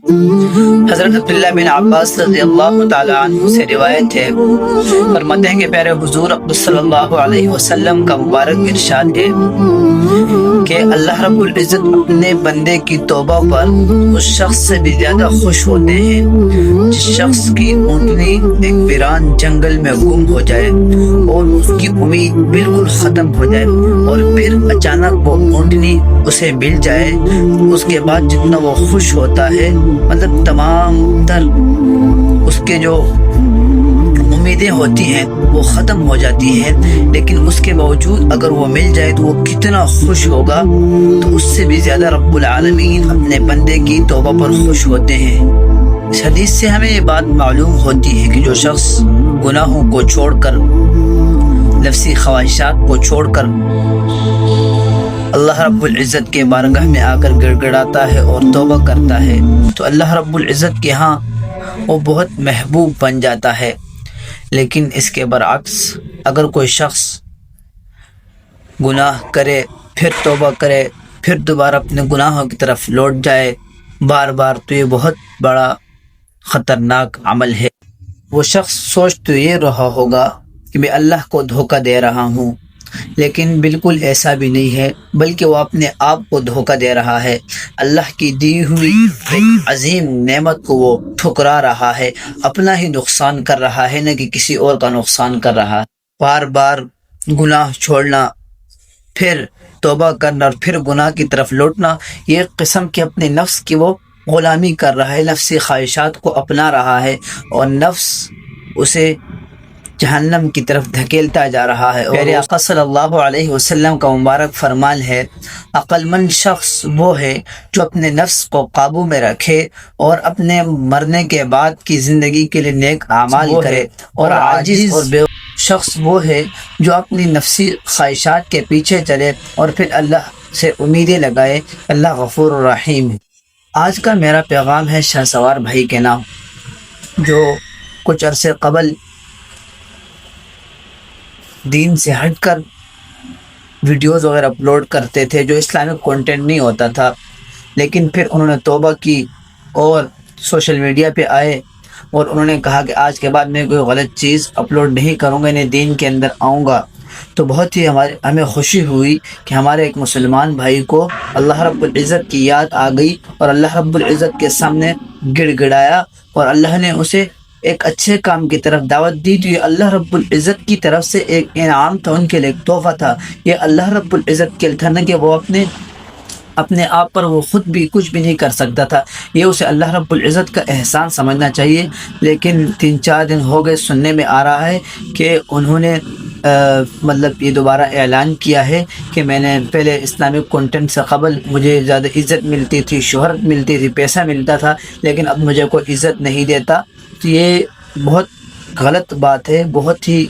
حضرت عبداللہ بن عباس رضی اللہ تعالیٰ عنہ سے روایت ہے، فرماتے ہیں کہ پیارے حضور صلی اللہ علیہ وسلم کا مبارک ارشاد ہے کہ اللہ رب العزت اپنے بندے کی توبہ پر اس شخص سے بھی زیادہ خوش ہوتے ہیں جس شخص کی اونٹنی ایک ویران جنگل میں گم ہو جائے اور اس کی امید بالکل ختم ہو جائے اور پھر اچانک وہ اونٹنی اسے مل جائے، اس کے بعد جتنا وہ خوش ہوتا ہے، مطلب تمام تر اس کے جو امیدیں ہوتی ہیں وہ ختم ہو جاتی ہیں، لیکن اس کے باوجود اگر وہ مل جائے تو وہ کتنا خوش ہوگا، تو اس سے بھی زیادہ رب العالمین اپنے بندے کی توبہ پر خوش ہوتے ہیں۔ اس حدیث سے ہمیں یہ بات معلوم ہوتی ہے کہ جو شخص گناہوں کو چھوڑ کر، نفسی خواہشات کو چھوڑ کر اللہ رب العزت کے بارگاہ میں آ کر گڑ گڑاتا ہے اور توبہ کرتا ہے تو اللہ رب العزت کے ہاں وہ بہت محبوب بن جاتا ہے۔ لیکن اس کے برعکس اگر کوئی شخص گناہ کرے، پھر توبہ کرے، پھر دوبارہ اپنے گناہوں کی طرف لوٹ جائے بار بار، تو یہ بہت بڑا خطرناک عمل ہے۔ وہ شخص سوچ تو یہ رہا ہوگا کہ میں اللہ کو دھوکہ دے رہا ہوں، لیکن بالکل ایسا بھی نہیں ہے، بلکہ وہ اپنے آپ کو دھوکہ دے رہا ہے۔ اللہ کی دی ہوئی ایک عظیم نعمت کو وہ ٹھکرا رہا ہے، اپنا ہی نقصان کر رہا ہے، نہ کہ کسی اور کا نقصان کر رہا ہے۔ بار بار گناہ چھوڑنا، پھر توبہ کرنا اور پھر گناہ کی طرف لوٹنا، یہ ایک قسم کی اپنے نفس کی وہ غلامی کر رہا ہے، نفسی خواہشات کو اپنا رہا ہے اور نفس اسے جہنم کی طرف دھکیلتا جا رہا ہے۔ پیارے آقا صلی اللہ علیہ وسلم کا مبارک فرمان ہے، عقل مند شخص وہ ہے جو اپنے نفس کو قابو میں رکھے اور اپنے مرنے کے بعد کی زندگی کے لیے نیک اعمال کرے، اور عاجز اور بے شخص وہ ہے جو اپنی نفسی خواہشات کے پیچھے چلے اور پھر اللہ سے امیدیں لگائے۔ اللہ غفور الرحیم ہے۔ آج کا میرا پیغام ہے شاہ سوار بھائی کے نام، جو کچھ عرصے قبل دین سے ہٹ کر ویڈیوز وغیرہ اپلوڈ کرتے تھے جو اسلامک کنٹینٹ نہیں ہوتا تھا، لیکن پھر انہوں نے توبہ کی اور سوشل میڈیا پہ آئے اور انہوں نے کہا کہ آج کے بعد میں کوئی غلط چیز اپلوڈ نہیں کروں گا، انہیں دین کے اندر آؤں گا۔ تو بہت ہی ہمیں خوشی ہوئی کہ ہمارے ایک مسلمان بھائی کو اللہ رب العزت کی یاد آ گئی اور اللہ رب العزت کے سامنے گڑ گڑایا اور اللہ نے اسے ایک اچھے کام کی طرف دعوت دی۔ تو یہ اللہ رب العزت کی طرف سے ایک انعام تھا، ان کے لیے ایک تحفہ تھا۔ یہ اللہ رب العزت کے لیے تھا، نہ کہ وہ اپنے آپ پر وہ خود بھی کچھ بھی نہیں کر سکتا تھا، یہ اسے اللہ رب العزت کا احسان سمجھنا چاہیے۔ لیکن 3-4 دن ہو گئے، سننے میں آ رہا ہے کہ انہوں نے مطلب یہ دوبارہ اعلان کیا ہے کہ میں نے پہلے اسلامک کنٹینٹ سے قبل مجھے زیادہ عزت ملتی تھی، شہرت ملتی تھی، پیسہ ملتا تھا، لیکن اب مجھے کوئی عزت نہیں دیتا۔ تو یہ بہت غلط بات ہے، بہت ہی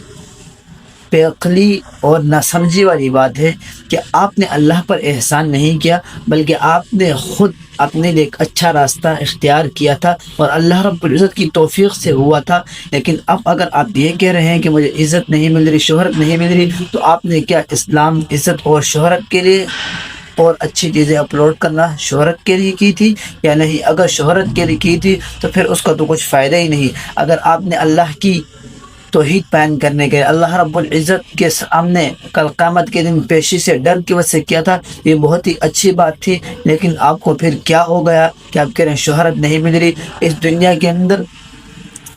بے عقلی اور ناسمجھی والی بات ہے کہ آپ نے اللہ پر احسان نہیں کیا، بلکہ آپ نے خود اپنے لیے ایک اچھا راستہ اختیار کیا تھا اور اللہ رب العزت کی توفیق سے ہوا تھا۔ لیکن اب اگر آپ یہ کہہ رہے ہیں کہ مجھے عزت نہیں مل رہی، شہرت نہیں مل رہی، تو آپ نے کیا اسلام عزت اور شہرت کے لیے اور اچھی چیزیں اپلوڈ کرنا شہرت کے لیے کی تھی یا نہیں؟ اگر شہرت کے لیے کی تھی تو پھر اس کا تو کچھ فائدہ ہی نہیں۔ اگر آپ نے اللہ کی توحید بیان کرنے کے، اللہ رب العزت کے سامنے کل قیامت کے دن پیشی سے ڈر کی وجہ سے کیا تھا، یہ بہت ہی اچھی بات تھی۔ لیکن آپ کو پھر کیا ہو گیا کہ آپ کہہ رہے ہیں شہرت نہیں مل رہی؟ اس دنیا کے اندر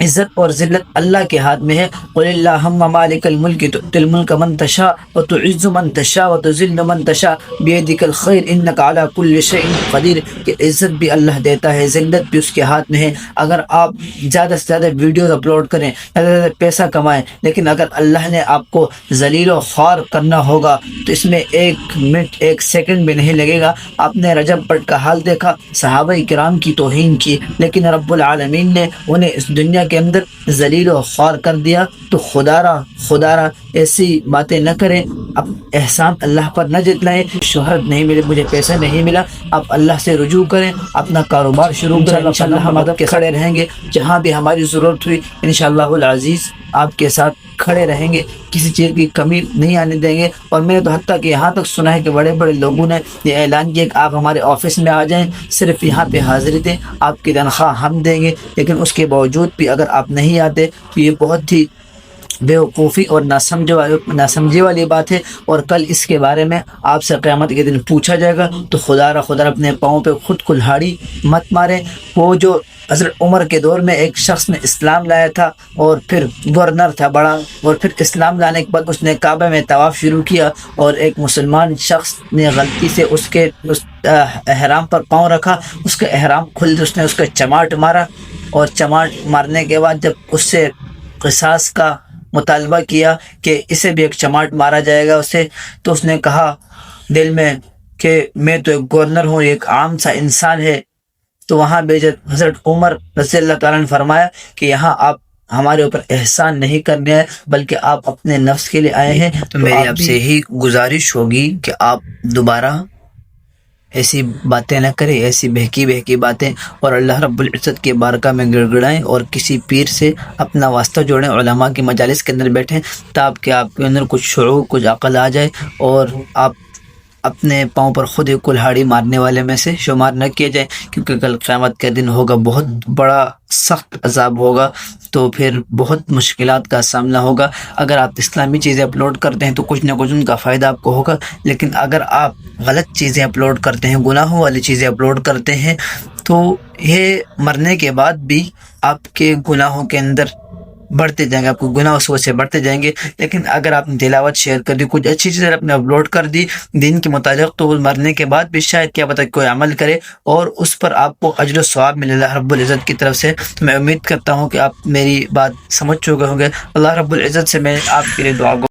عزت اور ذلت اللہ کے ہاتھ میں ہے۔ قل اللہم مالک الملک تؤتی الملک من تشاء وتعز من تشاء وتذل من تشاء بیدک الخیر انک علی کل شیء قدیر، کہ عزت بھی اللہ دیتا ہے، ذلت بھی اس کے ہاتھ میں ہے۔ اگر آپ زیادہ سے زیادہ ویڈیوز اپلوڈ کریں، زیادہ سے زیادہ پیسہ کمائیں، لیکن اگر اللہ نے آپ کو ذلیل و خوار کرنا ہوگا تو اس میں 1 منٹ 1 سیکنڈ بھی نہیں لگے گا۔ آپ نے رجب پٹ کا حال دیکھا، صحابہ کرام کی توہین کی، لیکن رب العالمین نے انہیں اس دنیا کے اندر ذلیل و خوار کر دیا۔ تو خدا را ایسی باتیں نہ کریں، اب احسان اللہ پر نہ جتلائیں۔ شہرت نہیں ملی، مجھے پیسہ نہیں ملا، آپ اللہ سے رجوع کریں، اپنا کاروبار شروع کریں، انشاءاللہ ہم آپ کے کھڑے رہیں گے۔ جہاں بھی ہماری ضرورت ہوئی انشاءاللہ العزیز آپ کے ساتھ کھڑے رہیں گے، کسی چیز کی کمی نہیں آنے دیں گے۔ اور میں نے تو حتیٰ کہ یہاں تک سنا ہے کہ بڑے بڑے لوگوں نے یہ اعلان کیا کہ آپ ہمارے آفس میں آ جائیں، صرف یہاں پہ حاضری دیں، آپ کی تنخواہ ہم دیں گے۔ لیکن اس کے باوجود بھی اگر آپ نہیں آتے تو یہ بہت ہی بیوقوفی اور ناسمجھی والی بات ہے، اور کل اس کے بارے میں آپ سے قیامت کے دن پوچھا جائے گا۔ تو خدا را خدا اپنے پاؤں پہ خود کلہاڑی مت مارے۔ وہ جو حضرت عمر کے دور میں ایک شخص نے اسلام لایا تھا اور پھر گورنر تھا بڑا، اور پھر اسلام لانے کے بعد اس نے کعبہ میں طواف شروع کیا، اور ایک مسلمان شخص نے غلطی سے اس احرام پر پاؤں رکھا، اس کا احرام کھل اس نے اس کا چماٹ مارا، اور چماٹ مارنے کے بعد جب اس سے قصاص کا مطالبہ کیا کہ اسے بھی ایک چماٹ مارا جائے گا اسے، تو اس نے کہا دل میں کہ میں تو ایک گورنر ہوں، ایک عام سا انسان ہے۔ تو وہاں بے حضرت عمر رضی اللہ تعالیٰ نے فرمایا کہ یہاں آپ ہمارے اوپر احسان نہیں کرنے آئے بلکہ آپ اپنے نفس کے لیے آئے ہیں۔ تو میری آپ سے یہی گزارش ہوگی کہ آپ دوبارہ ایسی باتیں نہ کریں، ایسی بہکی باتیں، اور اللہ رب العزت کے بارگاہ میں گڑگڑائیں اور کسی پیر سے اپنا واسطہ جوڑیں، علماء کی مجالس کے اندر بیٹھیں، تاکہ آپ کے اندر کچھ شعور، کچھ عقل آ جائے، اور آپ اپنے پاؤں پر خود ہی کلہاڑی مارنے والے میں سے شمار نہ کیے جائیں، کیونکہ کل قیامت کا دن ہوگا، بہت بڑا سخت عذاب ہوگا، تو پھر بہت مشکلات کا سامنا ہوگا۔ اگر آپ اسلامی چیزیں اپلوڈ کرتے ہیں تو کچھ نہ کچھ ان کا فائدہ آپ کو ہوگا، لیکن اگر آپ غلط چیزیں اپلوڈ کرتے ہیں، گناہوں والی چیزیں اپلوڈ کرتے ہیں، تو یہ مرنے کے بعد بھی آپ کے گناہوں کے اندر بڑھتے جائیں گے، آپ کو گناہ اس وجہ سے بڑھتے جائیں گے۔ لیکن اگر آپ نے تلاوت شیئر کر دی، کچھ اچھی چیزیں آپ نے اپلوڈ کر دی دین کے متعلق، تو مرنے کے بعد بھی شاید کیا پتہ کوئی عمل کرے اور اس پر آپ کو اجر و ثواب ملے اللہ رب العزت کی طرف سے۔ تو میں امید کرتا ہوں کہ آپ میری بات سمجھ چکے ہوں گے۔ اللہ رب العزت سے میں آپ کے لیے دعا